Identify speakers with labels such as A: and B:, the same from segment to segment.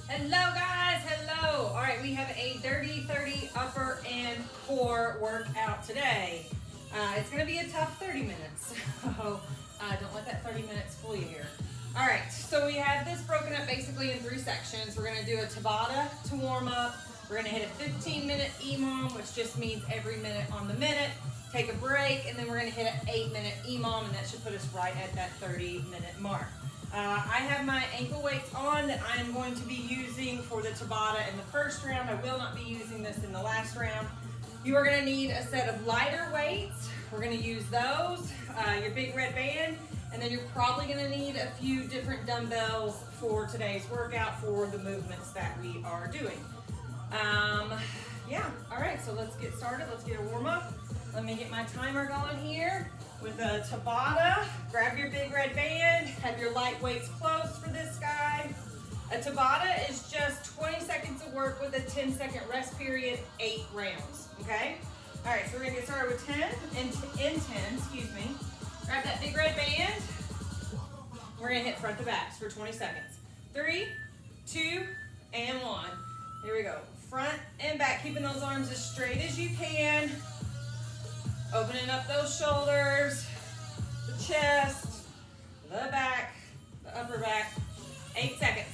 A: Hello guys, hello. All right, we have a dirty 30 upper and core workout today. It's gonna be a tough 30 minutes, so don't let that 30 minutes fool you here. All right, so we have this broken up basically in 3 sections. We're gonna do a Tabata to warm up. We're gonna hit a 15-minute EMOM, which just means every minute on the minute. Take a break, and then we're gonna hit an 8-minute EMOM, and that should put us right at that 30-minute mark. I have my ankle weights on that I am going to be using for the Tabata in the first round. I will not be using this in the last round. You are going to need a set of lighter weights. We're going to use those, your big red band, and then you're probably going to need a few different dumbbells for today's workout for the movements that we are doing. Yeah, all right, so let's get started. Let's get a warm up. Let me get my timer going here. With a Tabata, grab your big red band, have your light weights close for this guy. A Tabata is just 20 seconds of work with a 10-second rest period, 8 rounds, okay? All right, so we're gonna get started with 10, in 10, excuse me. Grab that big red band. We're gonna hit front to backs for 20 seconds. 3, 2, and 1. Here we go. Front and back, keeping those arms as straight as you can. Opening up those shoulders, the chest, the back, the upper back. 8 seconds.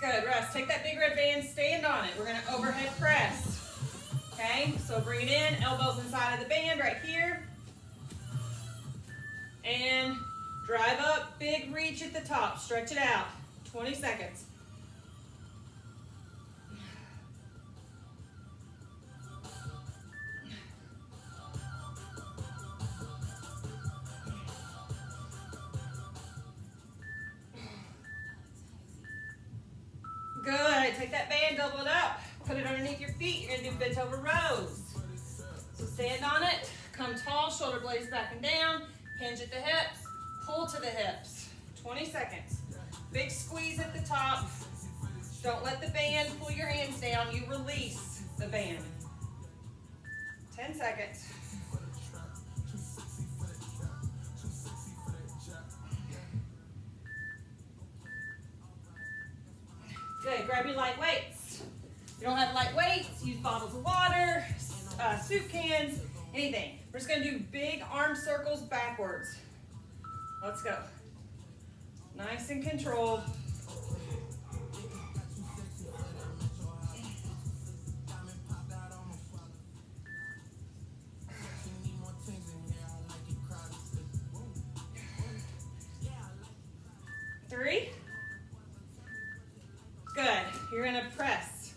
A: Good, rest. Take that big red band, stand on it. We're gonna overhead press. Okay, so bring it in, elbows inside of the band right here. And drive up, big reach at the top, stretch it out. 20 seconds. Good, take that band, double it up, put it underneath your feet. You're gonna do bent over rows. So stand on it, come tall, shoulder blades back and down, hinge at the hips, pull to the hips. 20 seconds. Big squeeze at the top. Don't let the band pull your hands down, you release the band. 10 seconds. Good, grab your light weights. If you don't have light weights, use bottles of water, soup cans, anything. We're just gonna do big arm circles backwards. Let's go. Nice and controlled. Three. Good. You're gonna press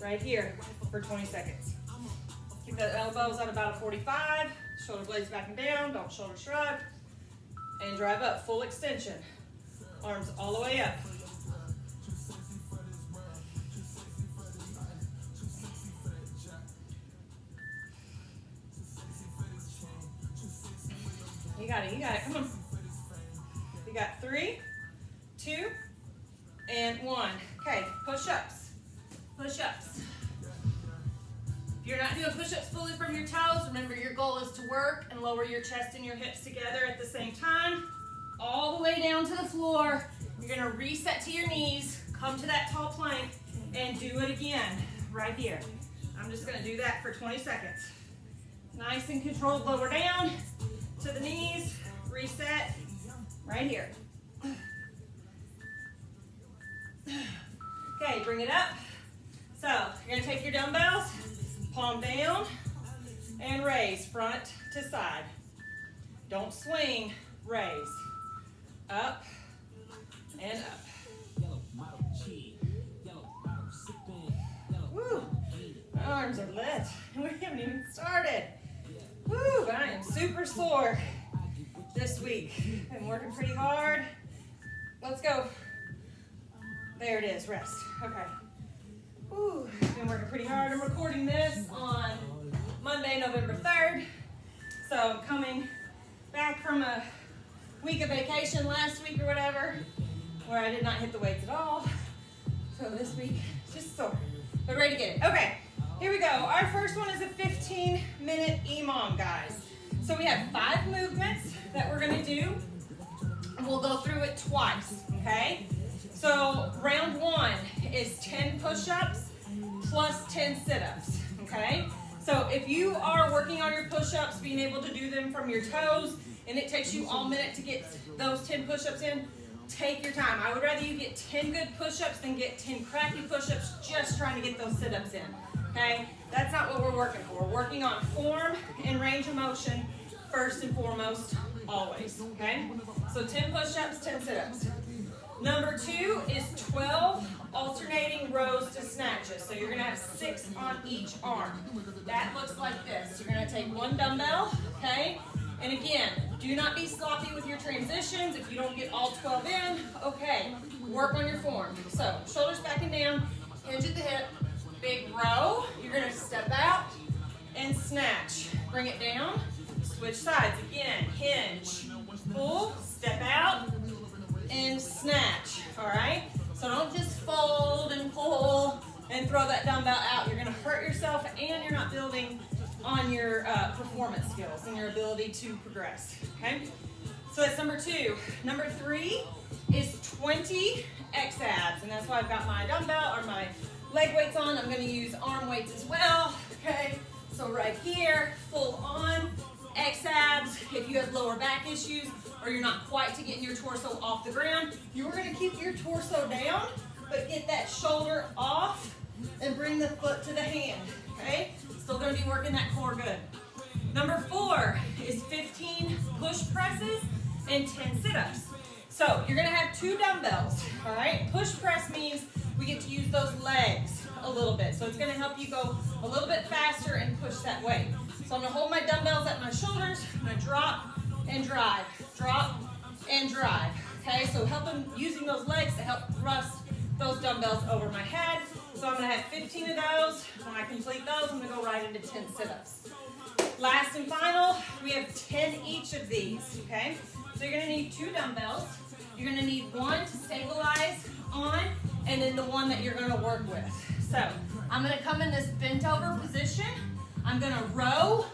A: right here for 20 seconds. Keep the elbows at about a 45, shoulder blades back and down, don't shoulder shrug, and drive up, full extension. Arms all the way up. You got it, come on. You got 3, 2, and 1. Okay, push-ups, push-ups. If you're not doing push-ups fully from your toes, remember your goal is to work and lower your chest and your hips together at the same time. All the way down to the floor. You're gonna reset to your knees, come to that tall plank, and do it again right here. I'm just gonna do that for 20 seconds. Nice and controlled, lower down to the knees, reset right here. Okay, bring it up. So you're gonna take your dumbbells, palm down, and raise front to side. Don't swing, raise. Up and up. Woo, my arms are lit. We haven't even started. Woo, but I am super sore this week. Been working pretty hard. Let's go. There it is, rest. Okay. Woo, been working pretty hard. I'm recording this on Monday, November 3rd. So I'm coming back from a week of vacation last week or whatever, where I did not hit the weights at all. So this week, just sore, but ready to get it. Okay, here we go. Our first one is a 15-minute EMOM, guys. So we have 5 movements. that we're gonna do. And we'll go through it twice, okay? So round one is 10 push-ups plus 10 sit-ups, okay? So if you are working on your push-ups, being able to do them from your toes, and it takes you all minute to get those 10 push-ups in, take your time. I would rather you get 10 good push-ups than get 10 crappy push-ups just trying to get those sit-ups in, okay? That's not what we're working for. We're working on form and range of motion first and foremost, always, okay? So 10 push-ups, 10 sit-ups. Number two is 12 alternating rows to snatches. So you're gonna have 6 on each arm. That looks like this. You're gonna take one dumbbell, okay? And again, do not be sloppy with your transitions. If you don't get all 12 in, okay, work on your form. So shoulders back and down, hinge at the hip, big row. You're gonna step out and snatch. Bring it down, switch sides. Again, hinge, pull, step out, and snatch, all right? So don't just fold and pull and throw that dumbbell out. You're gonna hurt yourself and you're not building on your performance skills and your ability to progress, okay? So that's number two. Number three is 20 X-abs, and that's why I've got my dumbbell or my leg weights on. I'm gonna use arm weights as well, okay? So right here, full on X-abs. If you have lower back issues or you're not quite to getting your torso off the ground, you are gonna keep your torso down, but get that shoulder off and bring the foot to the hand, okay? Still gonna be working that core good. Number four is 15 push presses and 10 sit-ups. So you're gonna have 2 dumbbells, all right? Push press means we get to use those legs a little bit. So it's gonna help you go a little bit faster and push that weight. So I'm gonna hold my dumbbells at my shoulders, I'm gonna drop and drive, drop and drive. Okay, so using those legs to help thrust those dumbbells over my head. So I'm gonna have 15 of those. When I complete those, I'm gonna go right into 10 sit-ups. Last and final, we have 10 each of these, okay? So you're gonna need 2 dumbbells. You're gonna need 1 to stabilize on, and then the one that you're gonna work with. So I'm gonna come in this bent over position. I'm gonna row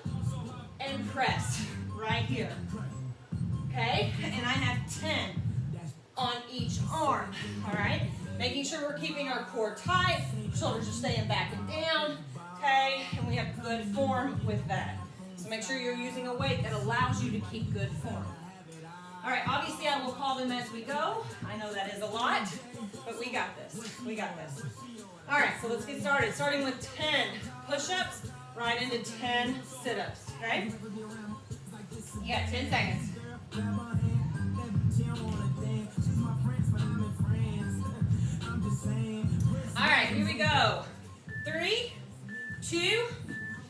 A: and press right here, okay? And I have 10 on each arm, all right? Making sure we're keeping our core tight, shoulders are staying back and down, okay? And we have good form with that. So make sure you're using a weight that allows you to keep good form. All right, obviously I will call them as we go. I know that is a lot, but we got this, we got this. All right, so let's get started. Starting with 10 push-ups, right into 10 sit-ups, okay? You got 10 seconds. All right, here we go. 3, 2,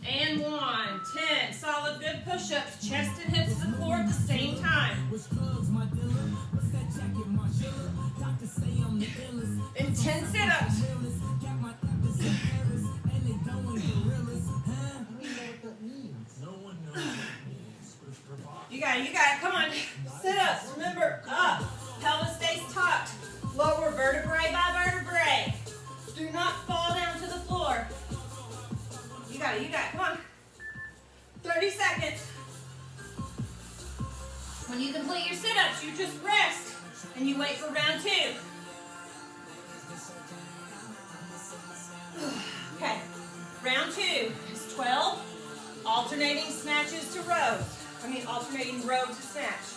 A: and 1. 10 solid good push-ups, chest and hips to the floor at the same time. And 10 sit-ups. You got it, come on. Sit-ups, remember, up. Pelvis stays tucked. Lower vertebrae by vertebrae. Do not fall down to the floor. You got it, come on. 30 seconds. When you complete your sit-ups, you just rest and you wait for round 2. Okay, round 2 is 12 alternating snatches to rows. Alternating row to snatch.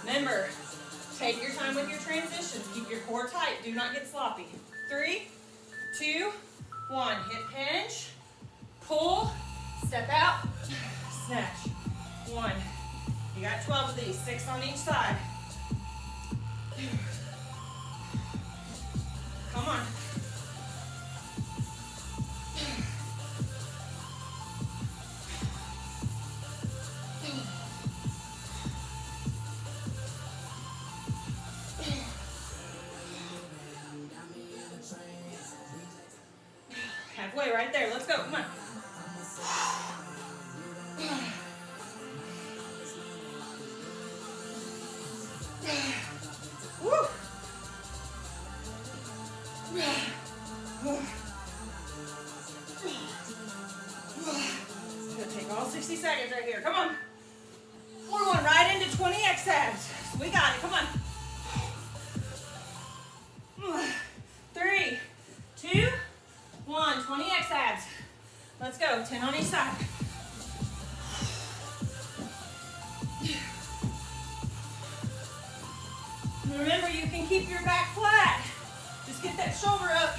A: Remember, take your time with your transitions. Keep your core tight. Do not get sloppy. 3, 2, 1. Hip hinge. Pull. Step out. Snatch. 1. You got 12 of these. 6 on each side. Come on. Halfway right there. Let's go. Come on. Woo. Gonna take All 60 seconds right here. Come on. We're going right into 20 X abs. We got it. Come on. 3, 2, 1. 20 X abs. Let's go. 10 on each side. Remember, you can keep your back flat. Just get that shoulder up.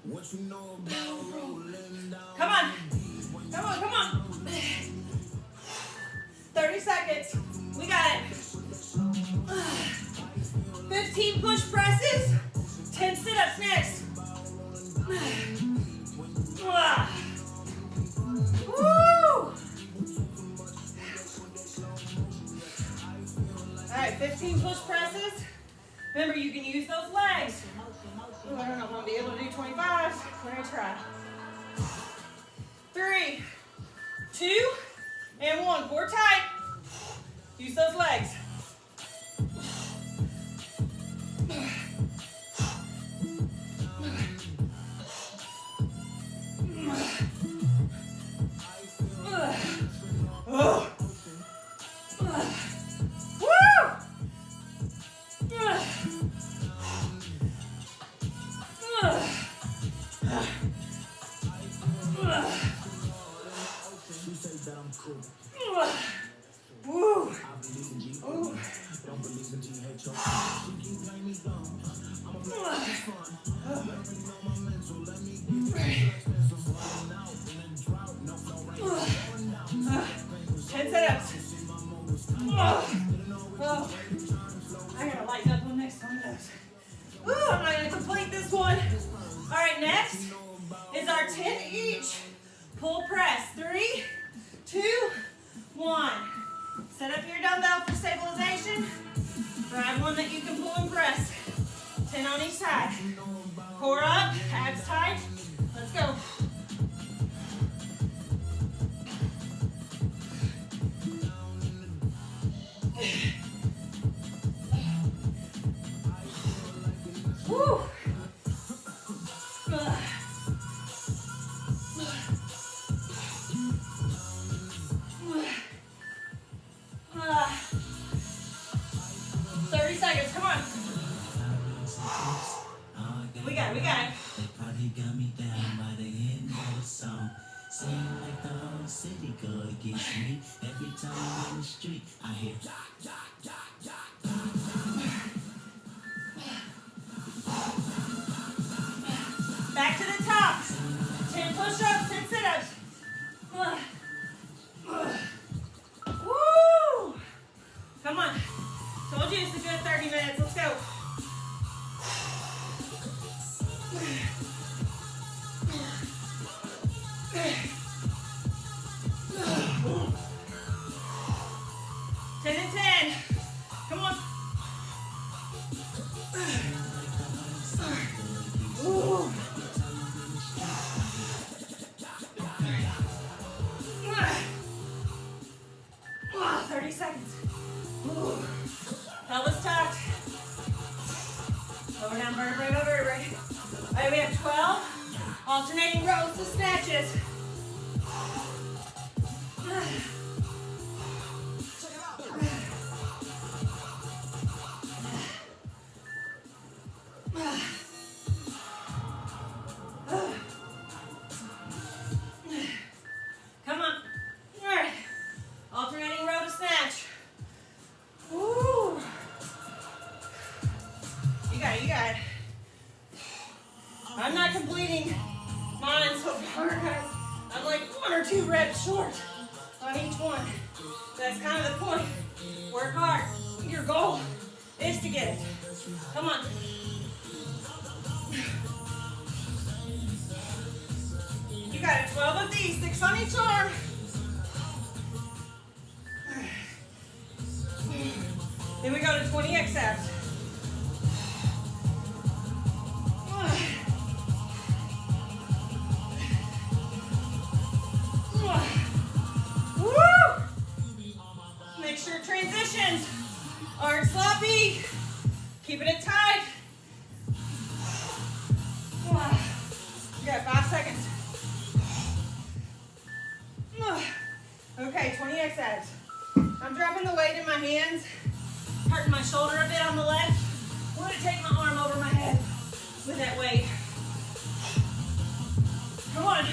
A: What you know about rolling down? Come on. Come on, come on. 30 seconds. We got it. 15 push presses. 10 sit-ups next. Woo! All right, 15 push presses. Remember, you can use those legs. Ooh, I don't know if I'm gonna be able to do 25. We're gonna try. 3, 2, and 1. Core tight. Use those legs. I gotta lighten up on next one of those. Ooh, I'm not gonna complete this one. All right, next is our 10 each pull press. 3, 2, 1. Set up your dumbbell for stabilization. Grab one that you can pull and press. 10 on each side. Core up, abs tight. Let's go. Woo. 30 seconds, come on. We got it, we got it.
B: They got me down by the end of the song. Seem like the whole city go against me. Every time I'm in the street, I hear ja, ja, ja, ja, ja.
A: Back to the top. 10 push-ups, 10 sit-ups. Woo! Come on. Told you it's a good 30 minutes. Let's go. Ooh. 30 seconds. Ooh. Pelvis tucked. Lower down vertebrae by vertebrae. All right, we have 12 alternating rows of snatches. Come on. All right. Alternating row to snatch. Woo. You got it, you got it. I'm not completing mine so far, guys. I'm like 1 or 2 reps short on each one. That's kind of the point. Work hard. Your goal is to get it. Come on. You got it. 12 of these, 6 on each arm. Then we go to 20 X abs. Woo! Make sure transitions Aren't sloppy. Keeping it tight. You got 5 seconds. Okay, 20 abs. I'm dropping the weight in my hands. Hurting my shoulder a bit on the left. I'm going to take my arm over my head with that weight. Come on.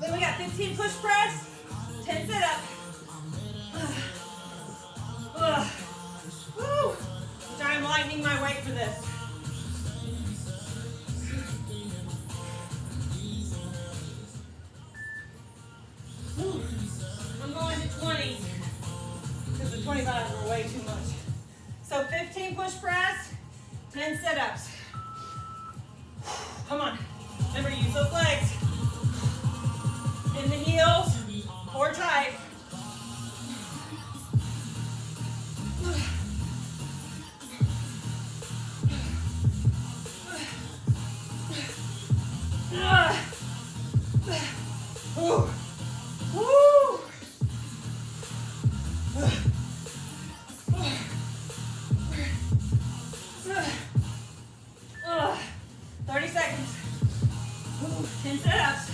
A: Then we got 15 push press, 10 sit up. Woo! So I'm lightening my weight for this. I'm going to 20 because the 25s were way too much. So 15 push press, 10 sit-ups. Come on. Remember, use those legs. In the heels, core tight. Woo. Woo. 30 seconds. 10 sit-ups.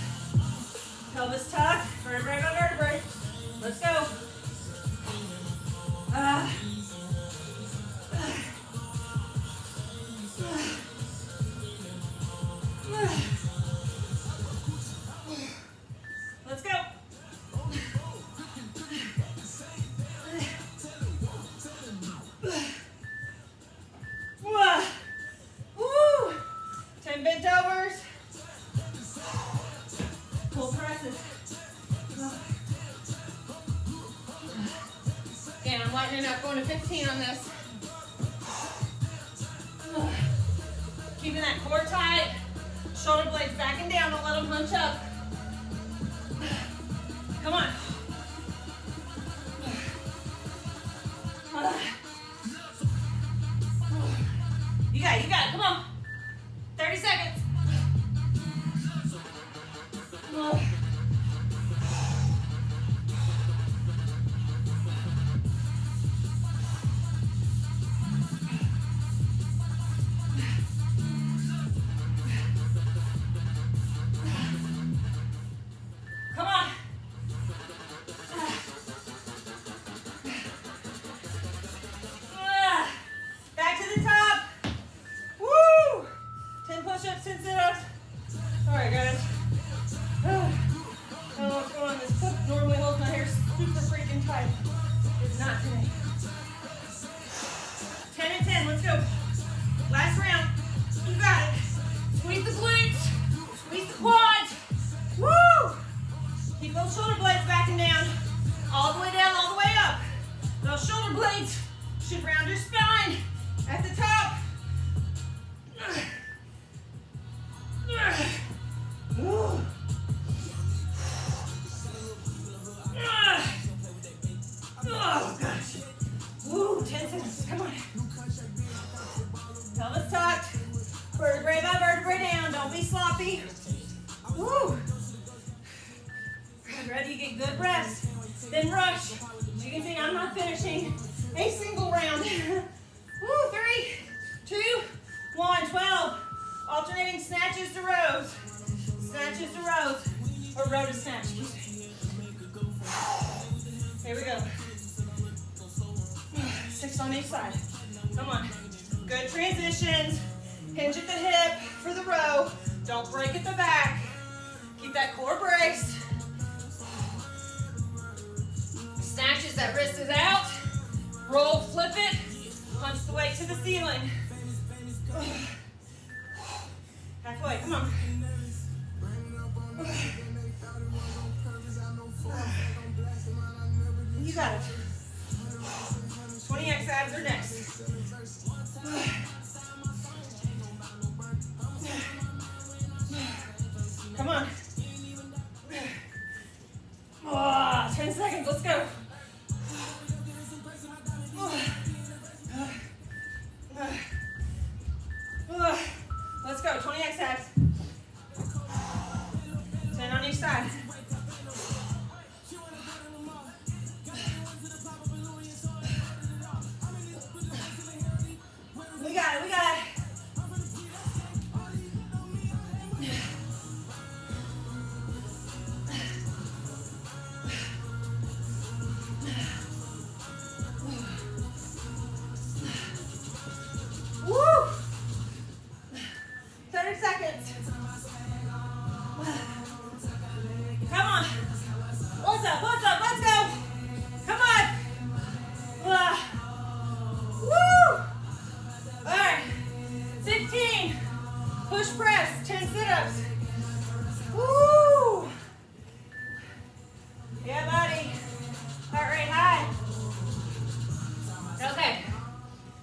A: Pelvis tuck, vertebrae by vertebrae. Let's go. Let's go. Woo! 10 bentovers. Pull presses. Again, I'm lightening up, going to 15 on this. Keeping that core tight. Shoulder blades back and down, don't let them hunch up. Come on. You got it, come on. 30 seconds. Come on. Back to the top. Woo! 10 push-ups, 10 sit-ups. All right, guys. I don't know what's going on. This clip normally holds my hair super freaking tight. It's not today. 10 and 10, let's go. Last round. You got it. Squeeze the glutes. Squeeze the quads. Woo! Keep those shoulder blades back and down. All the way down, all the way up. Those shoulder blades should round your spine at the top. Oh, gosh. Woo, 10 seconds. Come on. Pelvis tucked. Vertebrae by vertebrae down. Don't be sloppy. Woo. Ready to get good rest. Then rush. As you can see, I'm not finishing a single round. Woo, 3, 2, 1, 12. Alternating snatches to rows. Snatches to rows. Or row to snatch, excuse me. Here we go. 6 on each side. Come on. Good transitions. Hinge at the hip for the row. Don't break at the back. Keep that core braced. Snatches, that wrist is out. Roll, flip it. Punch the weight to the ceiling. Halfway, come on. You got it. 20x abs are next. Push press, 10 sit-ups. Woo! Yeah, buddy. Heart rate high. Okay.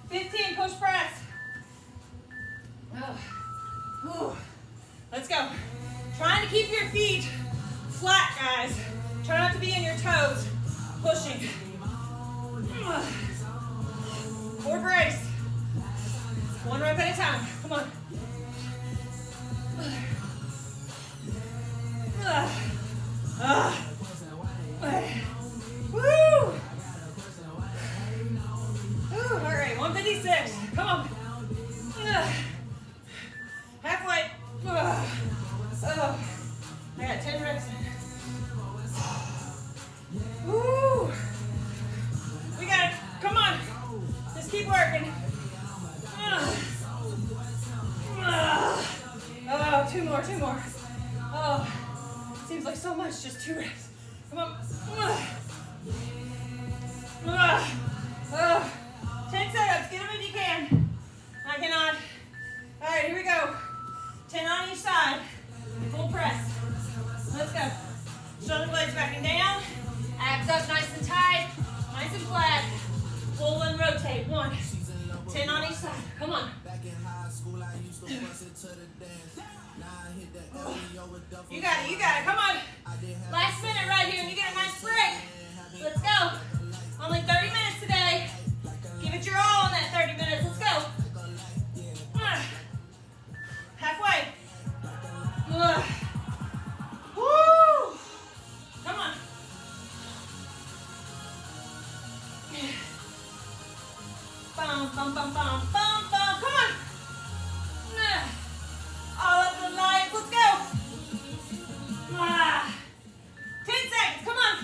A: 15 push press. Oh. Whew. Let's go. Trying to keep your feet flat, guys. Try not to be in your toes. Pushing. Core brace. One rep at a time. Come on. Woo! Ooh, all right, 156. Come on. Halfway. I got 10 reps. Woo! We got it. Come on. Just keep working. Oh, two more. Oh, seems like so much, just 2 reps. Come on. 10 setups, get them if you can. I cannot. All right, here we go. 10 on each side. Full press. Let's go. Shoulder blades back and down. Abs up nice and tight. Nice and flat. Pull and rotate. 1. 10 on each side. Come on. You got it. Come on. Last minute right here, and you get a nice break. Let's go. Only 30 minutes today. Give it your all in that 30 minutes. Let's go. Halfway. Woo! Come on. Bum. Come on. All up the lights. Let's go. 10 seconds. Come on.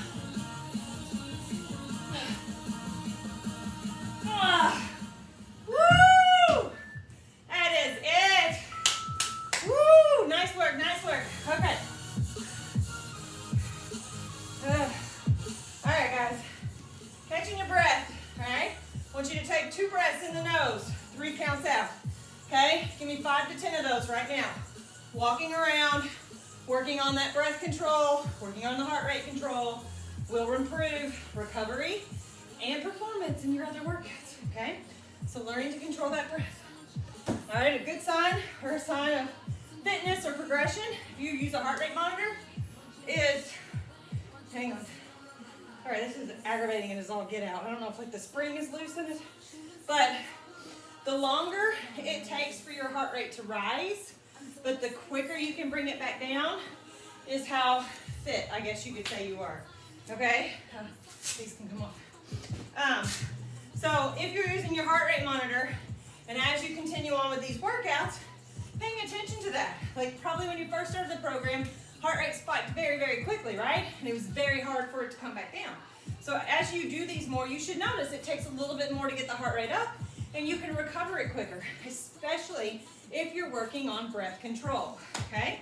A: Woo! That is it. Woo! Nice work. Okay. All right, guys. Catching your breath. All right. I want you to take 2 breaths in the nose. 3 counts out. Okay? Give me 5 to 10 of those right now. Walking around, working on that breath control, working on the heart rate control will improve recovery and performance in your other workouts. Okay? So learning to control that breath. All right, a good sign or a sign of fitness or progression, if you use a heart rate monitor, is, hang on. All right, this is aggravating and is all get out. I don't know if like the spring is loose in it, but the longer it takes for your heart rate to rise, but the quicker you can bring it back down is how fit, I guess you could say, you are. Okay? These can come off. So if you're using your heart rate monitor, and as you continue on with these workouts, paying attention to that. Like probably when you first started the program, heart rate spiked very, very quickly, right? And it was very hard for it to come back down. So as you do these more, you should notice it takes a little bit more to get the heart rate up, and you can recover it quicker, especially if you're working on breath control, okay?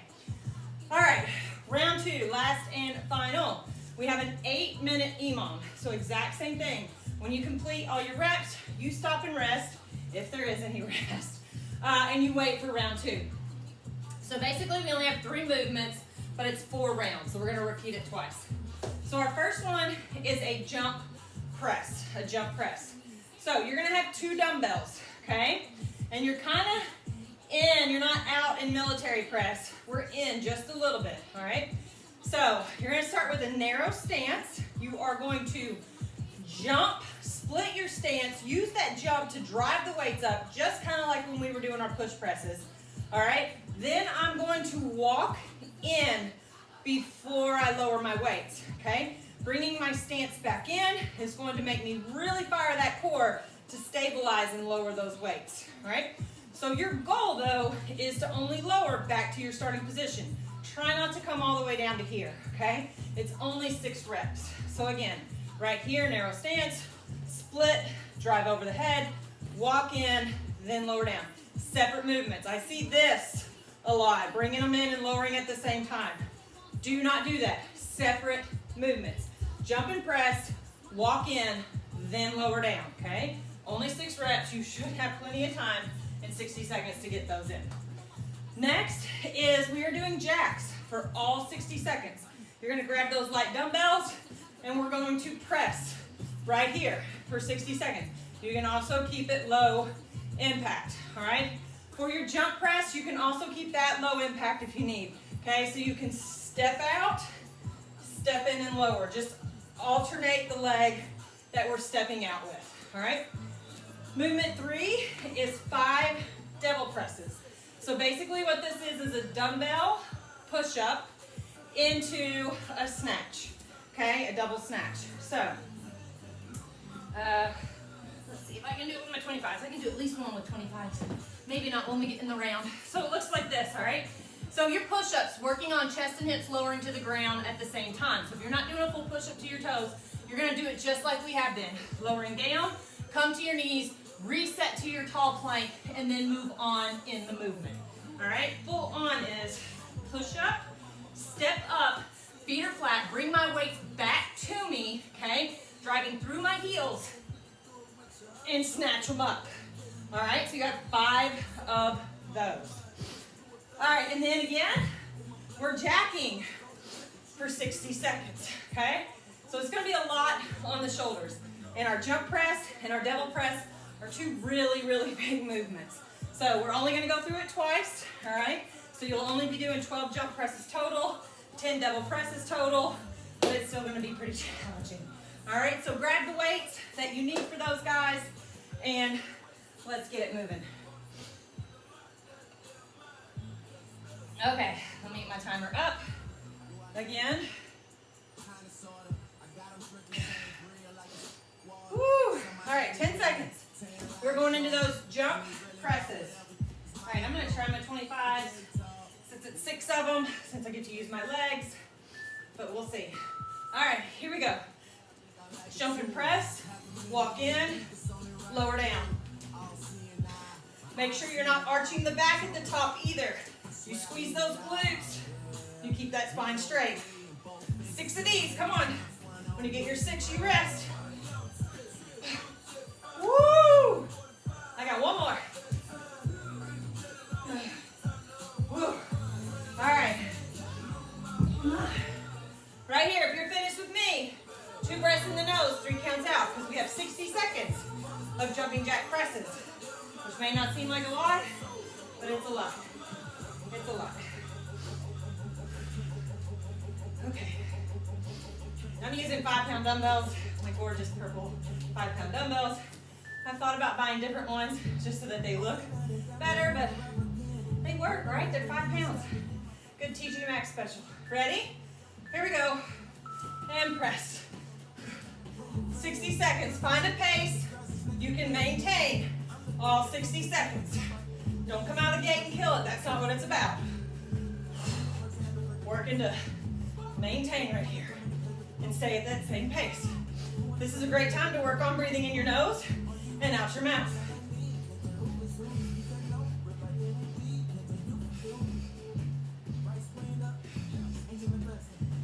A: All right, round 2, last and final. We have an 8-minute EMOM, so exact same thing. When you complete all your reps, you stop and rest, if there is any rest, and you wait for round 2. So basically we only have 3 movements, but it's 4 rounds, so we're gonna repeat it twice. So our first one is a jump press, So you're gonna have 2 dumbbells, okay? And you're kind of in, you're not out in military press. We're in just a little bit, all right? So you're gonna start with a narrow stance. You are going to jump, split your stance, use that jump to drive the weights up, just kind of like when we were doing our push presses, all right? Then I'm going to walk in before I lower my weights, okay? Bringing my stance back in is going to make me really fire that core to stabilize and lower those weights, all right? So your goal, though, is to only lower back to your starting position. Try not to come all the way down to here, okay? It's only 6 reps. So again, right here, narrow stance, split, drive over the head, walk in, then lower down. Separate movements. I see this a lot, bringing them in and lowering at the same time. Do not do that. Separate movements. Jump and press, walk in, then lower down, okay? Only 6 reps. You should have plenty of time in 60 seconds to get those in. Next is we are doing jacks for all 60 seconds. You're going to grab those light dumbbells and we're going to press right here for 60 seconds. You can also keep it low impact, all right? For your jump press, you can also keep that low impact if you need, okay? So you can step out, step in and lower. Just alternate the leg that we're stepping out with, all right? Movement 3 is 5 devil presses. So basically what this is a dumbbell push-up into a snatch, okay? A double snatch. So, let's see if I can do it with my 25s. I can do at least one with 25s. Maybe not when we get in the round. So it looks like this, all right? So your push-ups, working on chest and hips, lowering to the ground at the same time. So if you're not doing a full push-up to your toes, you're gonna do it just like we have been. Lowering down, come to your knees, reset to your tall plank, and then move on in the movement. All right, full on is push up, step up, feet are flat, bring my weights back to me, okay? Driving through my heels and snatch them up. All right, so you got 5 of those. All right, and then again, we're jacking for 60 seconds, okay? So it's gonna be a lot on the shoulders. And our jump press and our devil press are 2 really, really big movements. So we're only gonna go through it twice, all right? So you'll only be doing 12 jump presses total, 10 devil presses total, but it's still gonna be pretty challenging. All right, so grab the weights that you need for those guys, and let's get it moving. Okay, let me get my timer up again. Woo. All right, 10 seconds. We're going into those jump presses. All right, I'm gonna try my 25s since it's 6 of them, since I get to use my legs, but we'll see. All right, here we go. Jump and press, walk in, lower down. Make sure you're not arching the back at the top either. You squeeze those glutes, you keep that spine straight. 6 of these, come on. When you get your 6, you rest. Woo! I got one more. Woo. All right. Right here, if you're finished with me, 2 breaths in the nose, 3 counts out, because we have 60 seconds of jumping jack presses, which may not seem like a lot, but it's a lot. It's a lot. Okay. I'm using 5-pound dumbbells, my gorgeous purple 5-pound dumbbells. I've thought about buying different ones just so that they look better, but they work, right? They're 5 pounds. Good TJ Maxx special. Ready? Here we go. And press. 60 seconds. Find a pace you can maintain all 60 seconds. Don't come out of the gate and kill it. That's not what it's about. Working to maintain right here and stay at that same pace. This is a great time to work on breathing in your nose and out your mouth.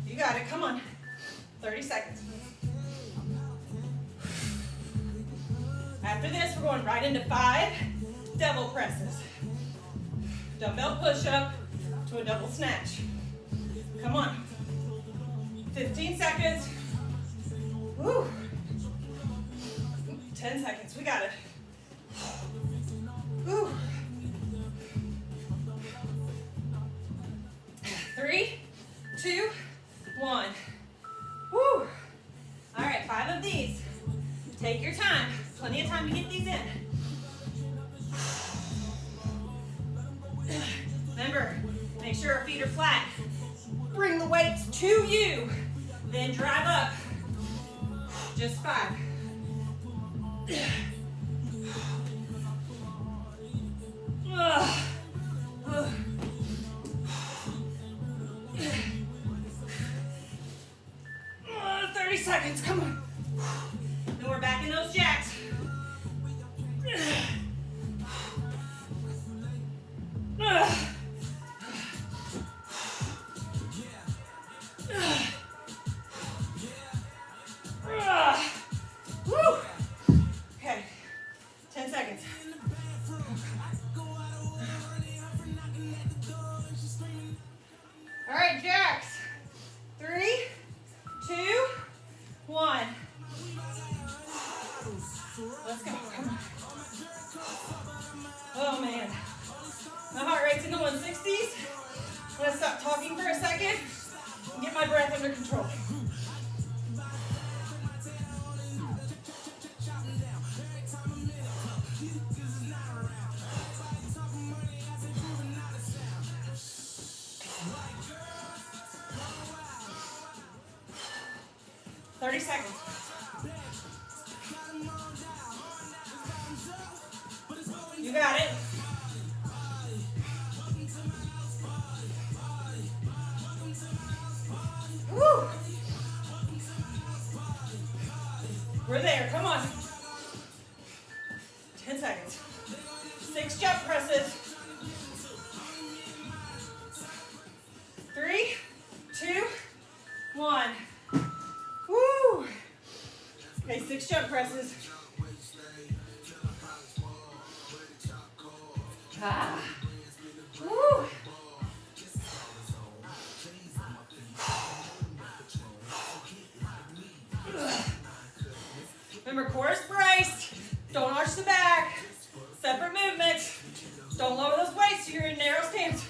A: You got it, come on. 30 seconds. After this, we're going right into 5 devil presses. Dumbbell push-up to a double snatch. Come on. 15 seconds. Woo. 10 seconds, we got it. Woo. 3, 2, 1. Woo. All right, 5 of these. Take your time. Plenty of time to get these in. Remember, make sure our feet are flat. Bring the weights to you. Then drive up. Just 5. Ugh. Ugh. 30 seconds, come on. Then we're back in those jacks. Woo. Okay, 10 seconds. 30 seconds. You got it. Woo. We're there, come on. 10 seconds. 6 jump presses. 3, 2, 1. Woo. Okay, 6 jump presses. Ah. Woo. Remember, core is braced. Don't arch the back. Separate movements. Don't lower those weights so you're in narrow stance.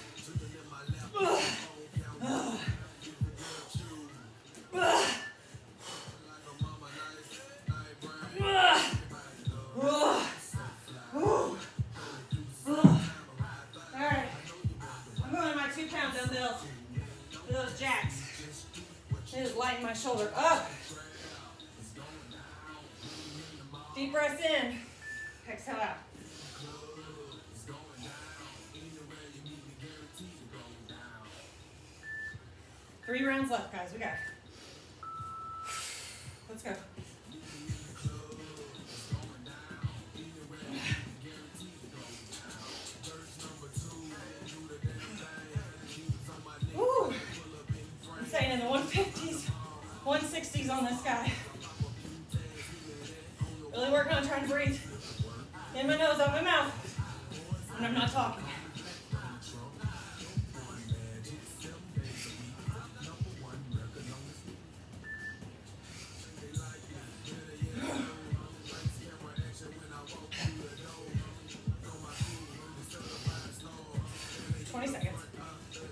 A: Alright. I'm going to my 2-pound dumbbells for those jacks. They just lighten my shoulder up. Deep breath in. Exhale out. 3 rounds left, guys. We got it. Let's go. Woo. I'm staying in the 150s, 160s on this guy. Really working on trying to breathe in my nose, out my mouth, when I'm not talking.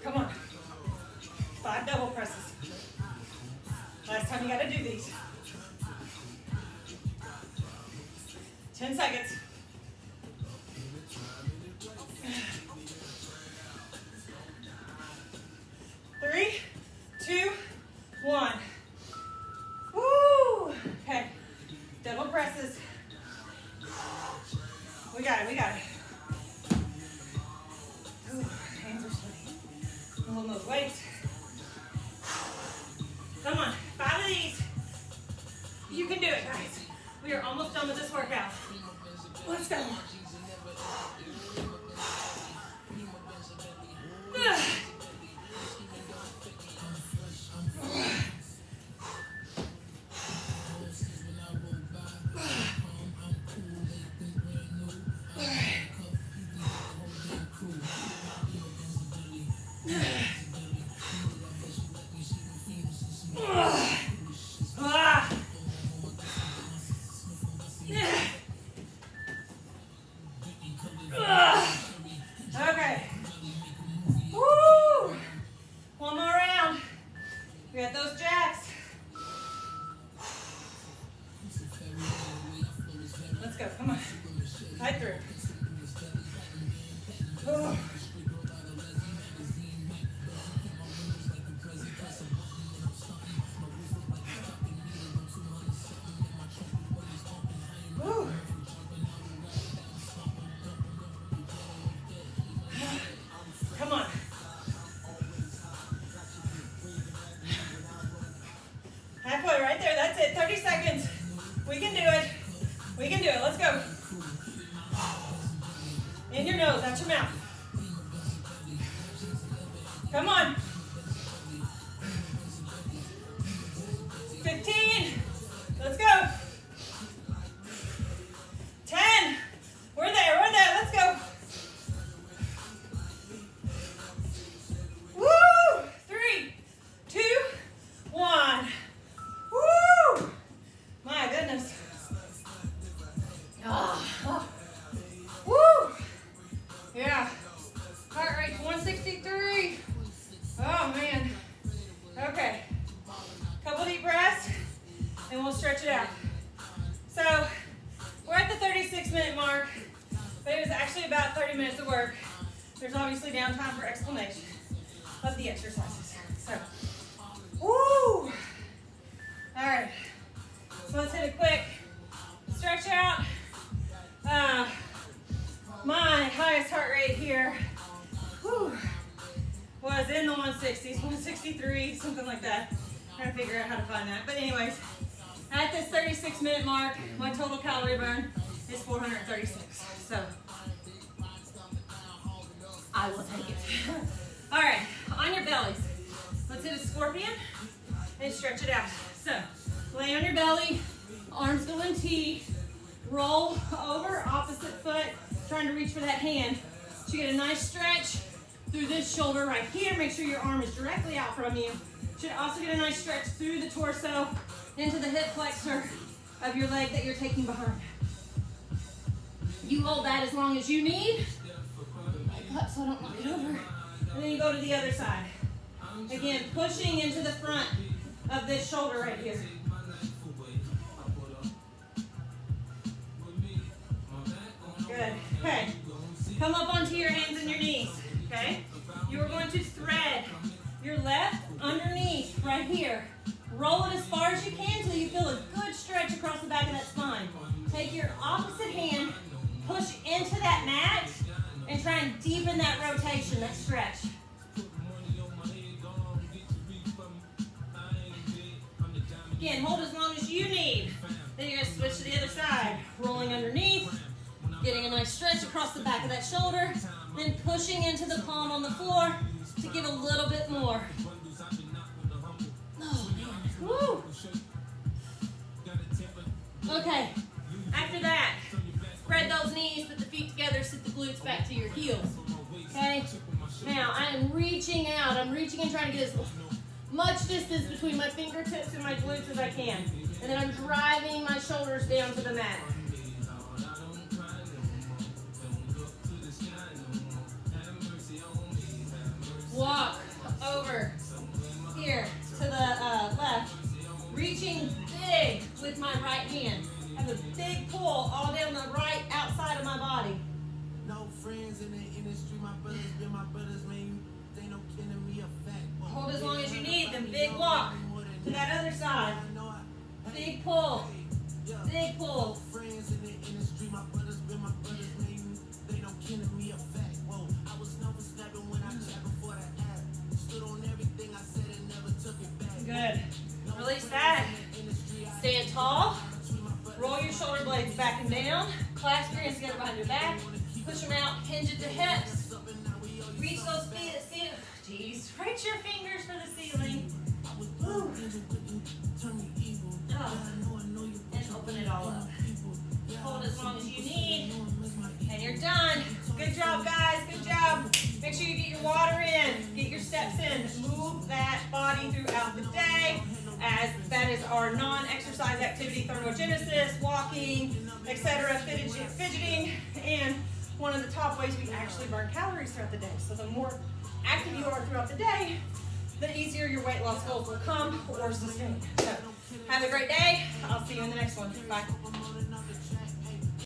A: Come on. 5 double presses. Last time you got to do these. 10 seconds. 3, 2, 1. Woo! Okay. Double presses. We got it. We got it. Ooh, hands are sweaty. Hold those weights. Come on, 5 of these. You can do it, guys. We are almost done with this workout. Let's go. Okay. Woo! One more round. We got those jacks. Let's go. Come on. Fight through. Oh. Woo. Come on. Halfway right there. That's it. 30 seconds. We can do it. We can do it. Let's go. In your nose, out your mouth. Come on. 15. Let's go. 10. We're there. We're there. Let's go. Woo! 3, 2, 1. Woo! My goodness. Oh. Woo! Yeah. Heart rate's 163. Oh man. Okay. Couple deep breaths, and we'll stretch it out. So we're at the 36-minute mark, but it was actually about 30 minutes of work. There's obviously downtime for explanation of the exercises. So, woo! All right. So let's hit a quick stretch out. My highest heart rate here was in the 160s, 163, something like that. Trying to figure out how to find that. But anyways, at this 36-minute mark, my total calorie burn is 436. So I will take it. All right, on your bellies. Let's hit a scorpion and stretch it out. So lay on your belly, arms go in T, roll over, opposite foot, trying to reach for that hand. So you get a nice stretch through this shoulder right here. Make sure your arm is directly out from you. Should also get a nice stretch through the torso into the hip flexor of your leg that you're taking behind. You hold that as long as you need. Back up so I don't knock it over. And then you go to the other side. Again, pushing into the front of this shoulder right here. Good. Okay. Come up onto your hands and your knees. Okay? You are going to thread your left underneath right here. Roll it as far as you can until you feel a good stretch across the back of that spine. Take your opposite hand, push into that mat, and try and deepen that rotation, that stretch. Again, hold as long as you need. Then you're going to switch to the other side. Rolling underneath, getting a nice stretch across the back of that shoulder, then pushing into the palm on the floor to give a little bit more. Oh, man. Woo! Okay, after that, spread those knees, put the feet together, sit the glutes back to your heels. Okay? Now, I am reaching out. I'm reaching and trying to get as much distance between my fingertips and my glutes as I can. And then I'm driving my shoulders down to the mat. Walk over here to the left, reaching big with my right hand. Have a big pull all down the right outside of my body.
B: No friends in the industry, my brothers been my brothers, man. They no kidding me a fact.
A: Hold as long as you need, then big walk to that other side. Big pull. Big pull.
B: Friends in the industry, my brothers been my brothers, man. They no kidding me a fact. Whoa, I was never snapping when I chat before the app. Stood on everything I said and never took it back.
A: Good. Release that. Stand tall. Roll your shoulder blades back and down. Clasp your hands together behind your back. Push them out. Hinge at the hips. Reach those feet. Jeez. Reach your fingers for the ceiling. Woo. Oh. And open it all up. Hold as long as you need. And you're done. Good job, guys. Good job. Make sure you get your water in. Get your steps in. Move that body throughout the day, as that is our non-exercise activity, thermogenesis, walking, etc., fidgeting, and one of the top ways we actually burn calories throughout the day. So the more active you are throughout the day, the easier your weight loss goals will come or sustain. So have a great day. I'll see you in the next one. Bye.